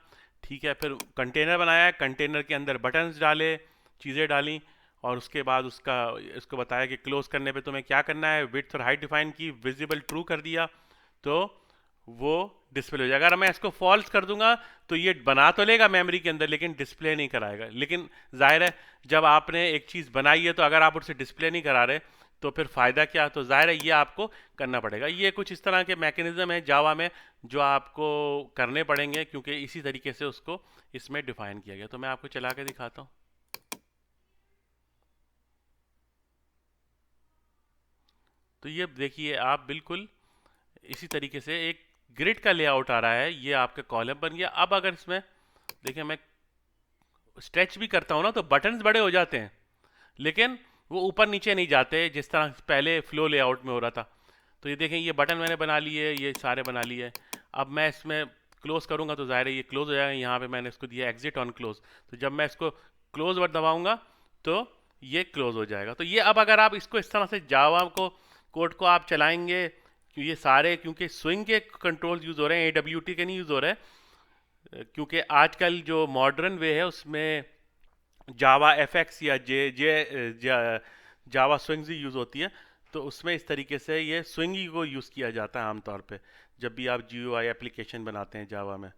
ठीक है। फिर कंटेनर बनाया, कंटेनर के अंदर बटन्स डाले, चीज़ें डाली, और उसके बाद इसको बताया कि क्लोज करने पे तुम्हें क्या करना है, विड्थ और हाइट डिफाइन की, विजिबल ट्रू कर दिया, तो वो डिस्प्ले हो जाएगा। अगर मैं इसको फॉल्स कर दूंगा तो ये बना तो लेगा मेमोरी के अंदर लेकिन डिस्प्ले नहीं कराएगा। लेकिन जाहिर है जब आपने एक चीज़ बनाई है तो अगर आप उसे डिस्प्ले नहीं करा रहे तो फिर फ़ायदा क्या। तो जाहिर है ये आपको करना पड़ेगा। ये कुछ इस तरह के मैकेनिज्म है जावा में जो आपको करने पड़ेंगे, क्योंकि इसी तरीके से उसको इसमें डिफाइन किया गया। तो मैं आपको चला के दिखाता हूँ। तो तो ये देखिए आप बिल्कुल इसी तरीके से एक ग्रिड का लेआउट आ रहा है, ये आपका कॉलम बन गया। अब अगर इसमें देखिए मैं स्ट्रेच भी करता हूँ ना तो बटन्स बड़े हो जाते हैं, लेकिन वो ऊपर नीचे नहीं जाते जिस तरह पहले फ्लो लेआउट में हो रहा था। तो ये देखें, ये बटन मैंने बना लिए, ये सारे बना लिए। अब मैं इसमें क्लोज करूंगा तो ज़ाहिर है ये क्लोज हो जाएगा। यहाँ पे मैंने इसको दिया एग्जिट ऑन क्लोज, तो जब मैं इसको क्लोज वर्ड दबाऊंगा तो ये क्लोज हो जाएगा। तो ये अब अगर आप इसको इस तरह से जावा को कोड को आप चलाएंगे, ये सारे क्योंकि स्विंग के कंट्रोल यूज़ हो रहे हैं, AWT के नहीं यूज़ हो रहे हैं, क्योंकि आजकल जो मॉडर्न वे है उसमें जावा FX या जे जे जावा स्विंग्स ही यूज़ होती है। तो उसमें इस तरीके से ये स्विंगी को यूज़ किया जाता है आमतौर पे जब भी आप GUI एप्लीकेशन बनाते हैं जावा में।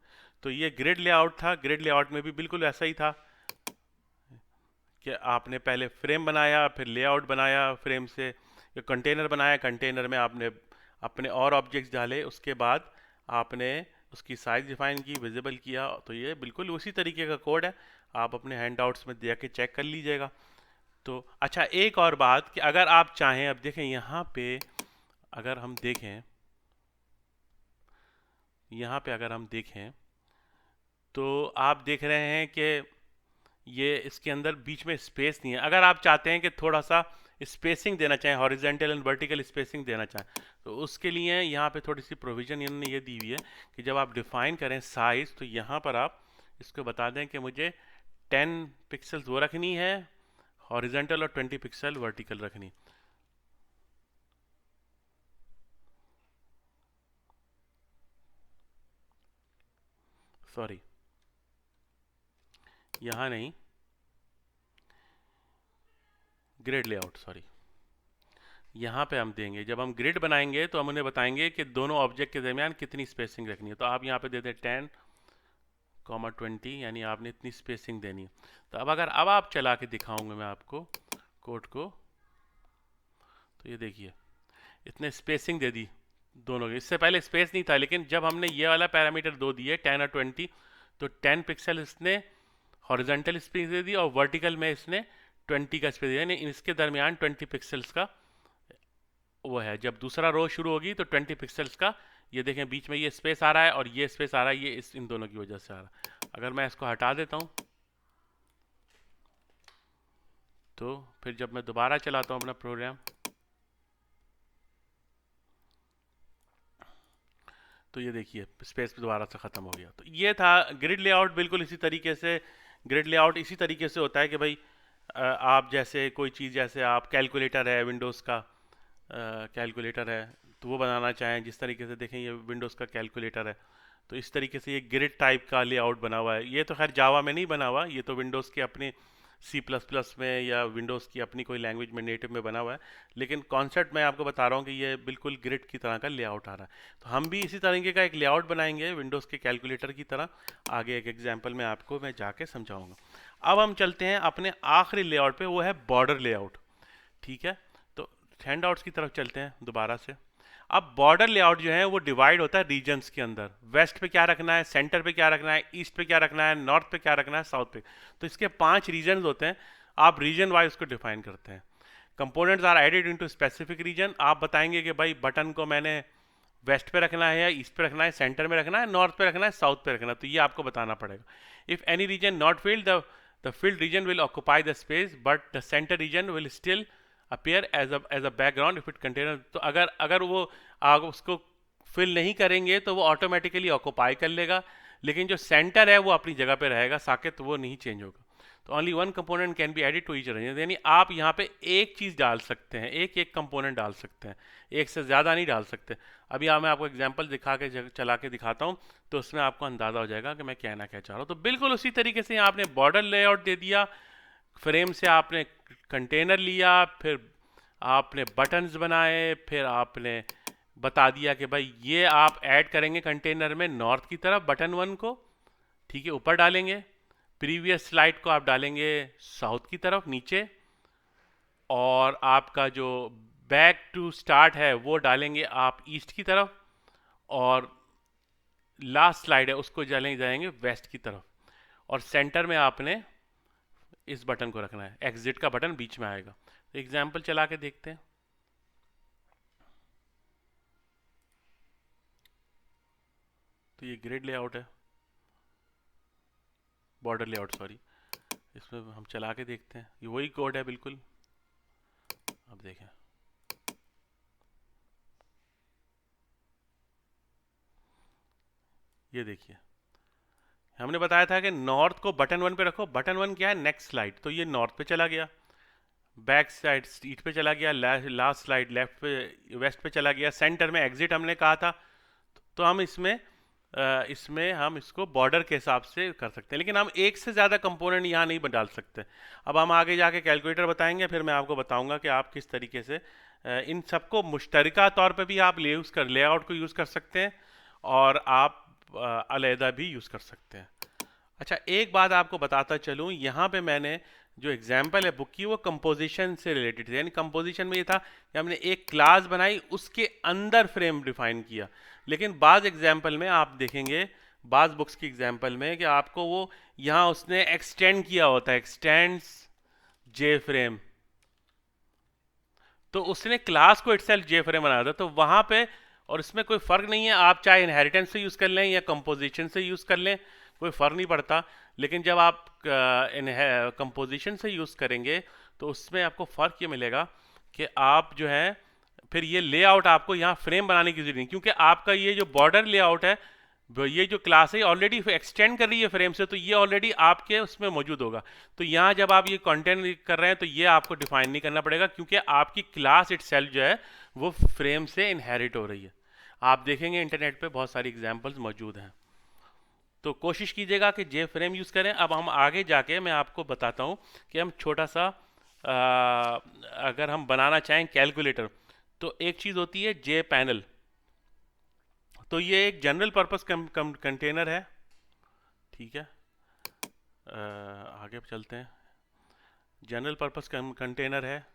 तो ये ग्रिड लेआउट था। ग्रिड लेआउट में भी बिल्कुल ऐसा ही था कि आपने पहले फ्रेम बनाया, फिर लेआउट बनाया, फ्रेम से ये कंटेनर बनाया, कंटेनर में आपने अपने और ऑब्जेक्ट्स डाले, उसके बाद आपने उसकी साइज डिफाइन की, विजिबल किया। तो ये बिल्कुल उसी तरीके का कोड है, आप अपने हैंडआउट्स में दे के चेक कर लीजिएगा। तो अच्छा, एक और बात कि अगर आप चाहें, अब देखें यहाँ पे अगर हम देखें, यहाँ पे अगर हम देखें तो आप देख रहे हैं कि ये इसके अंदर बीच में स्पेस नहीं है। अगर आप चाहते हैं कि थोड़ा सा स्पेसिंग देना चाहें, हॉरिजेंटल एंड वर्टिकल स्पेसिंग देना चाहें, तो उसके लिए यहाँ पे थोड़ी सी प्रोविजन इन्होंने ये दी हुई है कि जब आप डिफाइन करें साइज, तो यहाँ पर आप इसको बता दें कि मुझे 10 पिक्सल्स वो रखनी है हॉरिजेंटल और 20 पिक्सल वर्टिकल रखनी। सॉरी, यहाँ नहीं, ग्रिड लेआउट, सॉरी, यहाँ पे हम देंगे। जब हम ग्रिड बनाएंगे तो हम उन्हें बताएंगे कि दोनों ऑब्जेक्ट के दरमियान कितनी स्पेसिंग रखनी है। तो आप यहाँ पे देते 10,20, यानी आपने इतनी स्पेसिंग देनी है। तो अब आप चला के दिखाऊंगा मैं आपको कोड को। तो ये देखिए, इतने स्पेसिंग दे दी दोनों की। इससे पहले स्पेस नहीं था, लेकिन जब हमने ये वाला पैरामीटर दो दिए 10 और 20, तो 10 पिक्सल इसने हॉरिजेंटल स्पेस दे दी और वर्टिकल में इसने 20 का स्पेस दिया, यानी इसके दरमियान 20 पिक्सल्स का वो है। जब दूसरा रो शुरू होगी तो 20 पिक्सल्स का, ये देखें बीच में ये स्पेस आ रहा है और ये स्पेस आ रहा है, ये इन दोनों की वजह से आ रहा है। अगर मैं इसको हटा देता हूँ तो फिर जब मैं दोबारा चलाता हूँ अपना प्रोग्राम, तो ये देखिए स्पेस दोबारा से ख़त्म हो गया। तो ये था ग्रिड लेआउट। बिल्कुल इसी तरीके से ग्रिड लेआउट इसी तरीके से होता है कि भाई आप जैसे कोई चीज़, जैसे आप कैलकुलेटर है विंडोज़ का, कैलकुलेटर है तो वो बनाना चाहें, जिस तरीके से देखें ये विंडोज़ का कैलकुलेटर है, तो इस तरीके से ये ग्रिड टाइप का लेआउट बना हुआ है। ये तो खैर जावा में नहीं बना हुआ, ये तो विंडोज़ के अपने C++ में या विंडोज़ की अपनी कोई लैंग्वेज में नेटिव में बना हुआ है। लेकिन कॉन्सेप्ट मैं आपको बता रहा हूँ कि ये बिल्कुल ग्रिड की तरह का लेआउट आ रहा है। तो हम भी इसी तरीके का एक लेआउट बनाएंगे विंडोज़ के कैलकुलेटर की तरह। आगे एक एग्जाम्पल में आपको मैं जाके समझाऊंगा। अब हम चलते हैं अपने आखिरी लेआउट पे, वो है बॉर्डर लेआउट। ठीक है, तो हैंडआउट्स की तरफ चलते हैं दोबारा से। अब बॉर्डर लेआउट जो है वो डिवाइड होता है रीजन्स के अंदर। वेस्ट पे क्या रखना है, सेंटर पे क्या रखना है, ईस्ट पे क्या रखना है, नॉर्थ पे क्या रखना है, साउथ पे। तो इसके 5 रीजन्स होते हैं, आप रीजन वाइज उसको डिफाइन करते हैं। Components are added into specific region. आप बताएंगे कि भाई बटन को मैंने वेस्ट पे रखना है या ईस्ट पे रखना है, सेंटर में रखना है, नॉर्थ पे रखना है, साउथ पे रखना है, तो ये आपको बताना पड़ेगा। If any region not filled, the filled region will occupy the space but the center region will still appear as a background if it container। तो अगर वो आप उसको फिल नहीं करेंगे तो वो ऑटोमेटिकली ऑक्यूपाई कर लेगा, लेकिन जो सेंटर है वो अपनी जगह पे रहेगा, साकेत वो नहीं चेंज होगा। तो only one component can be added to each region, यानी आप यहाँ पे एक चीज़ डाल सकते हैं, एक एक कंपोनेंट डाल सकते हैं, एक से ज़्यादा नहीं डाल सकते। अभी यहाँ मैं आपको एग्जांपल दिखा के चला के दिखाता हूँ, तो उसमें आपको अंदाज़ा हो जाएगा कि मैं कहना क्या चाह रहा हूँ। तो बिल्कुल उसी तरीके से यहाँ आपने बॉर्डर लेआउट दे दिया, फ्रेम से आपने कंटेनर लिया, फिर आपने बटन्स बनाए, फिर आपने बता दिया कि भाई ये आप ऐड करेंगे कंटेनर में नॉर्थ की तरफ बटन 1 को, ठीक है, ऊपर डालेंगे। प्रीवियस स्लाइड को आप डालेंगे साउथ की तरफ नीचे, और आपका जो बैक टू स्टार्ट है वो डालेंगे आप ईस्ट की तरफ, और लास्ट स्लाइड है उसको जाएंगे वेस्ट की तरफ, और सेंटर में आपने इस बटन को रखना है, एग्जिट का बटन बीच में आएगा। तो एग्जाम्पल चला के देखते हैं। तो ये ग्रिड लेआउट है, बॉर्डर लेआउट सॉरी। इसमें हम चला के देखते हैं, ये वही कोड है बिल्कुल। अब देखें, ये देखिए, हमने बताया था कि नॉर्थ को बटन 1 पे रखो। बटन 1 क्या है? Next slide. तो ये नॉर्थ पे चला गया, बैक साइड ईस्ट पे चला गया, लास्ट स्लाइड लेफ्ट पे वेस्ट पे चला गया, सेंटर में एग्जिट हमने कहा था। तो हम इसमें हम इसको बॉर्डर के हिसाब से कर सकते हैं, लेकिन हम एक से ज़्यादा कंपोनेंट यहाँ नहीं डाल सकते। अब हम आगे जाके कैलकुलेटर बताएंगे, फिर मैं आपको बताऊंगा कि आप किस तरीके से इन सबको मुश्तरका तौर पे भी आप लेआउट को यूज़ कर सकते हैं, और आप अलहदा भी यूज़ कर सकते हैं। अच्छा, एक बात आपको बताता चलूँ, यहाँ पे मैंने जो एग्जाम्पल है बुक की वो कंपोजिशन से रिलेटेड है। यानी कंपोजिशन में ये था कि हमने एक क्लास बनाई, उसके अंदर फ्रेम डिफाइन किया। लेकिन बाज़ एग्जाम्पल में आप देखेंगे, बाज़ बुक्स की एग्जाम्पल में, कि आपको वो यहाँ उसने एक्सटेंड किया होता है, एक्सटेंड्स जे फ्रेम। तो उसने क्लास को इटसेल्फ जे फ्रेम बनाया था, तो वहाँ पे, और इसमें कोई फ़र्क नहीं है, आप चाहे इनहेरिटेंस से यूज़ कर लें या कंपोजिशन से यूज़ कर लें, कोई फ़र्क नहीं पड़ता। लेकिन जब आप कंपोजिशन से यूज़ करेंगे तो उसमें आपको फ़र्क ये मिलेगा कि आप जो है, फिर ये लेआउट आपको यहाँ फ्रेम बनाने की जरूरत नहीं, क्योंकि आपका ये जो बॉर्डर लेआउट है, ये जो क्लास है ऑलरेडी एक्सटेंड कर रही है फ्रेम से, तो ये ऑलरेडी आपके उसमें मौजूद होगा। तो यहाँ जब आप ये कंटेंट कर रहे हैं तो ये आपको डिफाइन नहीं करना पड़ेगा, क्योंकि आपकी क्लास इटसेल्फ जो है वो फ्रेम से इनहेरिट हो रही है। आप देखेंगे इंटरनेट पे बहुत सारी एग्जांपल्स मौजूद हैं। तो कोशिश कीजिएगा कि जे फ्रेम यूज़ करें। अब हम आगे जाके मैं आपको बताता हूँ कि हम छोटा सा अगर हम बनाना चाहें कैलकुलेटर, तो एक चीज़ होती है जे पैनल। तो ये एक जनरल पर्पस कंटेनर है, ठीक है। आगे चलते हैं। जनरल पर्पस कंटेनर है,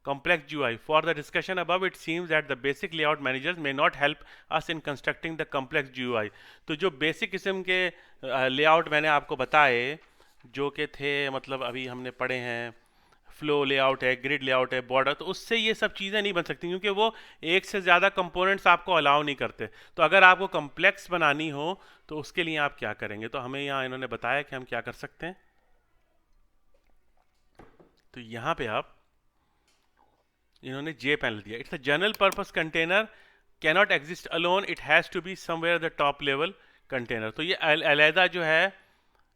complex GUI. For the discussion above, it seems that the basic layout managers may not help us in constructing the complex GUI. तो जो बेसिक किस्म के लेआउट मैंने आपको बताए, जो कि थे, मतलब अभी हमने पढ़े हैं, फ्लो लेआउट है, ग्रिड लेआउट है, बॉर्डर, तो उससे ये सब चीज़ें नहीं बन सकती, क्योंकि वो एक से ज़्यादा कंपोनेंट्स आपको अलाउ नहीं करते। तो अगर आपको कम्प्लेक्स बनानी हो तो उसके लिए आप क्या करेंगे, तो हमें यहाँ इन्होंने बताया कि हम क्या कर सकते हैं। तो यहाँ पे आप, इन्होंने जे पैनल दिया, it's a general purpose container, cannot exist alone, it has to be somewhere the top level container. तो ये अलहदा जो है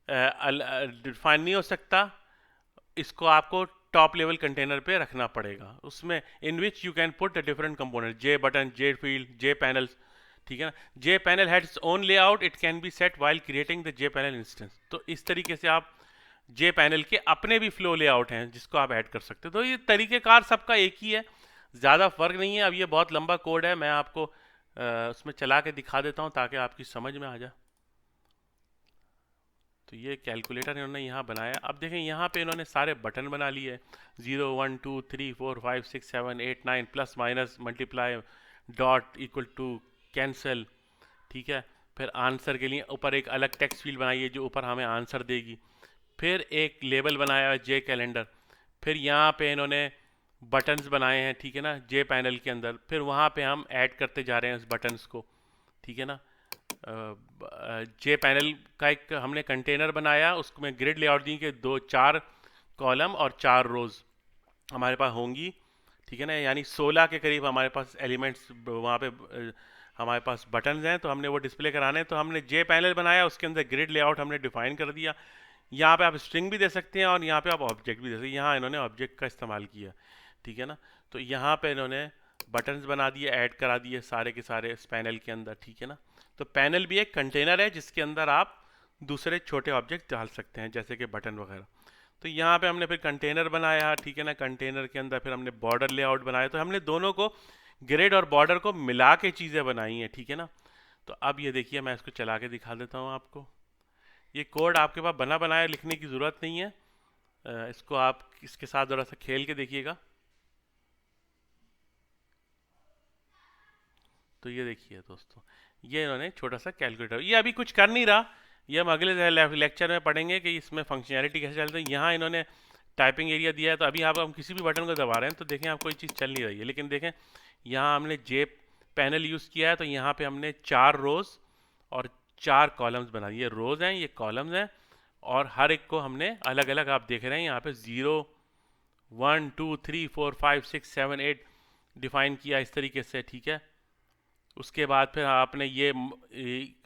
डिफाइन नहीं हो सकता, इसको आपको टॉप लेवल कंटेनर पे रखना पड़ेगा, उसमें in which you can put the different component, J button, J field, J panels, ठीक है ना। J panel has its own layout, it can be set while creating the J panel instance. तो इस तरीके से आप जे पैनल के अपने भी फ्लो लेआउट हैं जिसको आप ऐड कर सकते हो। तो ये तरीक़ेकार सबका एक ही है, ज़्यादा फ़र्क नहीं है। अब ये बहुत लंबा कोड है, मैं आपको उसमें चला के दिखा देता हूँ ताकि आपकी समझ में आ जाए। तो ये कैलकुलेटर इन्होंने यहाँ बनाया। अब देखें, यहाँ पे इन्होंने सारे बटन बना लिए, 0 1 2 3 4 5 6 7 8 9, plus minus, multiply, dot, equal to, cancel, ठीक है। फिर आंसर के लिए ऊपर एक अलग टेक्स्ट फील्ड बनाई है जो ऊपर हमें आंसर देगी। फिर एक लेबल बनाया है जे कैलेंडर। फिर यहाँ पे इन्होंने बटन्स बनाए हैं, ठीक है ना, जे पैनल के अंदर। फिर वहाँ पे हम ऐड करते जा रहे हैं उस बटन्स को, ठीक है ना। जे पैनल का एक हमने कंटेनर बनाया, उसमें ग्रिड लेआउट दी कि 4 कॉलम और 4 रोज़ हमारे पास होंगी, ठीक है ना। यानी 16 के करीब हमारे पास एलिमेंट्स वहाँ पे हमारे पास बटन्स हैं, तो हमने वो डिस्प्ले कराने हैं। तो हमने जे पैनल बनाया, उसके अंदर ग्रिड लेआउट हमने डिफाइन कर दिया। यहाँ पे आप स्ट्रिंग भी दे सकते हैं और यहाँ पे आप ऑब्जेक्ट भी दे सकते हैं। यहाँ इन्होंने ऑब्जेक्ट का इस्तेमाल किया, ठीक है ना। तो यहाँ पे इन्होंने बटन्स बना दिए, ऐड करा दिए सारे के सारे इस पैनल के अंदर, ठीक है ना। तो पैनल भी एक कंटेनर है जिसके अंदर आप दूसरे छोटे ऑब्जेक्ट डाल सकते हैं, जैसे कि बटन वगैरह। तो यहाँ पे हमने फिर कंटेनर बनाया, ठीक है ना। कंटेनर के अंदर फिर हमने बॉर्डर लेआउट बनाया। तो हमने दोनों को, ग्रिड और बॉर्डर को मिला के चीज़ें बनाई हैं, ठीक है ना। तो अब ये देखिए, मैं इसको चला के दिखा देता हूँ आपको। ये कोड आपके पास बना बनाया लिखने की ज़रूरत नहीं है, इसको आप इसके साथ ज़रा सा खेल के देखिएगा। तो ये देखिए दोस्तों, ये इन्होंने छोटा सा कैलकुलेटर, ये अभी कुछ कर नहीं रहा, ये हम अगले लेक्चर में पढ़ेंगे कि इसमें फंक्शनैलिटी कैसे चलती है। यहाँ इन्होंने टाइपिंग एरिया दिया है, तो अभी आप हम किसी भी बटन को दबा रहे हैं तो देखें आप कोई चीज़ चल नहीं रही है। लेकिन देखें, यहाँ हमने जे पैनल यूज़ किया है, तो यहाँ पे हमने 4 रोज़ और 4 कॉलम्स बना दिए। ये रोज़ हैं, ये कॉलम्स हैं, और हर एक को हमने अलग अलग, आप देख रहे हैं यहाँ पे 0 1 2 3 4 5 6 7 8 डिफाइन किया इस तरीके से, ठीक है। उसके बाद फिर आपने ये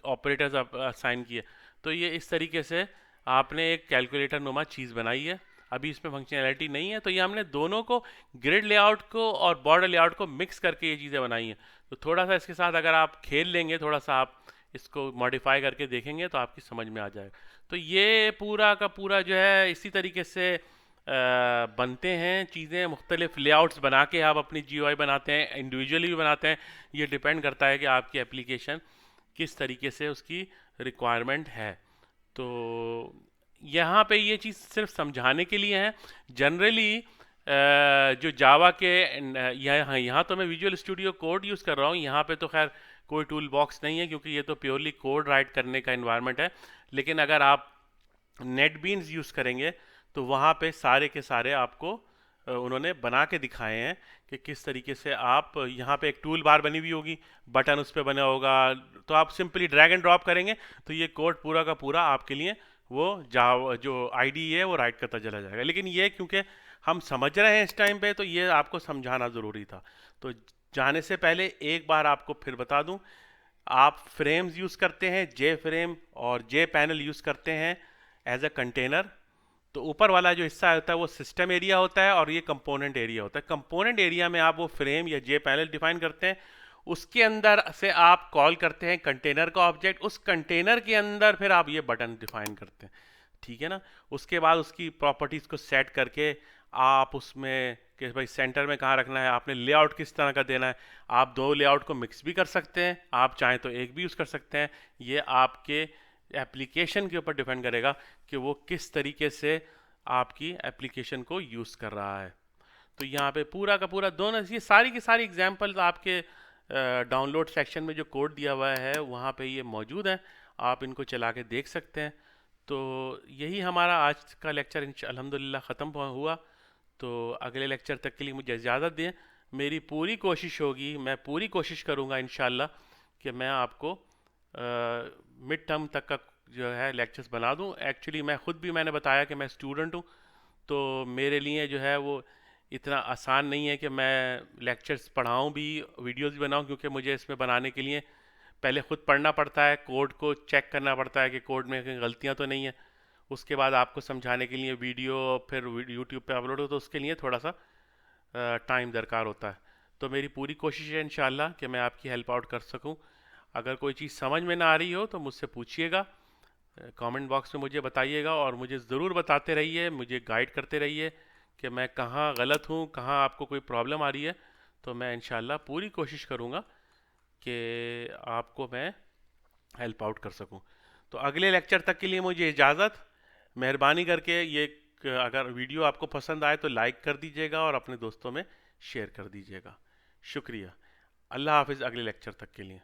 ऑपरेटर्स असाइन किए। तो ये इस तरीके से आपने एक कैलकुलेटर नुमा चीज़ बनाई है। अभी इसमें फंक्शनैलिटी नहीं है, तो ये हमने दोनों को, ग्रिड लेआउट को और बॉर्डर लेआउट को मिक्स करके ये चीज़ें बनाई हैं। तो थोड़ा सा इसके साथ अगर आप खेल लेंगे, थोड़ा सा आप इसको मॉडिफाई करके देखेंगे तो आपकी समझ में आ जाएगा। तो ये पूरा का पूरा जो है इसी तरीके से बनते हैं चीज़ें। मुख्तलिफ लेआउट्स बना के आप अपनी GUI बनाते हैं, इंडिविजुअली भी बनाते हैं। ये डिपेंड करता है कि आपकी एप्लीकेशन किस तरीके से उसकी रिक्वायरमेंट है। तो यहाँ पे ये चीज़ सिर्फ समझाने के लिए है। जनरली जो जावा के यहाँ तो मैं विजुअल स्टूडियो कोड यूज़ कर रहा हूँ। यहाँ पे तो खैर कोई टूल बॉक्स नहीं है, क्योंकि ये तो प्योरली कोड राइट करने का इन्वायरमेंट है। लेकिन अगर आप नेटबीन्स यूज़ करेंगे तो वहाँ पे सारे के सारे आपको उन्होंने बना के दिखाए हैं कि किस तरीके से आप, यहाँ पे एक टूल बार बनी हुई होगी, बटन उस पर बना होगा, तो आप सिंपली ड्रैग एंड ड्रॉप करेंगे तो ये कोड पूरा का पूरा आपके लिए वो जो आईडी है वो राइट करता चला जाएगा। लेकिन ये क्योंकि हम समझ रहे हैं इस टाइम पे, तो ये आपको समझाना ज़रूरी था। तो जाने से पहले एक बार आपको फिर बता दूं, आप फ्रेम्स यूज़ करते हैं, जे फ्रेम और जे पैनल यूज़ करते हैं एज अ कंटेनर। तो ऊपर वाला जो हिस्सा होता है वो सिस्टम एरिया होता है और ये कंपोनेंट एरिया होता है। कंपोनेंट एरिया में आप वो फ्रेम या जे पैनल डिफाइन करते हैं, उसके अंदर से आप कॉल करते हैं कंटेनर का ऑब्जेक्ट, उस कंटेनर के अंदर फिर आप ये बटन डिफाइन करते हैं, ठीक है ना। उसके बाद उसकी प्रॉपर्टीज़ को सेट करके आप उसमें कि भाई सेंटर में कहाँ रखना है, आपने लेआउट किस तरह का देना है। आप दो लेआउट को मिक्स भी कर सकते हैं, आप चाहें तो एक भी यूज़ कर सकते हैं। ये आपके एप्लीकेशन के ऊपर डिपेंड करेगा कि वो किस तरीके से आपकी एप्लीकेशन को यूज़ कर रहा है। तो यहाँ पे पूरा का पूरा दोनों, ये सारी की सारी एग्जांपल्स आपके डाउनलोड सेक्शन में जो कोड दिया हुआ है वहाँ पे ये मौजूद है, आप इनको चला के देख सकते हैं। तो यही हमारा आज का लेक्चर अल्हम्दुलिल्लाह ख़त्म हुआ। तो अगले लेक्चर तक के लिए मुझे इजाज़त दें। मेरी पूरी कोशिश होगी, मैं पूरी कोशिश करूँगा इंशाल्लाह कि मैं आपको मिड टर्म तक का जो है लेक्चर्स बना दूं। एक्चुअली मैं ख़ुद भी, मैंने बताया कि मैं स्टूडेंट हूं, तो मेरे लिए जो है वो इतना आसान नहीं है कि मैं लेक्चर्स पढ़ाऊं भी, वीडियोस भी बनाऊं, क्योंकि मुझे इसमें बनाने के लिए पहले ख़ुद पढ़ना पड़ता है, कोड को चेक करना पड़ता है कि कोड में कहीं गलतियाँ तो नहीं है। उसके बाद आपको समझाने के लिए वीडियो फिर यूट्यूब पे अपलोड हो, तो उसके लिए थोड़ा सा टाइम दरकार होता है। तो मेरी पूरी कोशिश है इंशाल्लाह कि मैं आपकी हेल्प आउट कर सकूं। अगर कोई चीज़ समझ में ना आ रही हो तो मुझसे पूछिएगा, कमेंट बॉक्स में मुझे बताइएगा, और मुझे ज़रूर बताते रहिए, मुझे गाइड करते रहिए कि मैं कहाँ गलत हूँ, कहाँ आपको कोई प्रॉब्लम आ रही है। तो मैं इंशाल्लाह पूरी कोशिश करूँगा कि आपको मैं हेल्प आउट कर सकूँ। तो अगले लेक्चर तक के लिए मुझे इजाज़त। मेहरबानी करके ये अगर वीडियो आपको पसंद आए तो लाइक कर दीजिएगा और अपने दोस्तों में शेयर कर दीजिएगा। शुक्रिया। अल्लाह हाफिज़। अगले लेक्चर तक के लिए।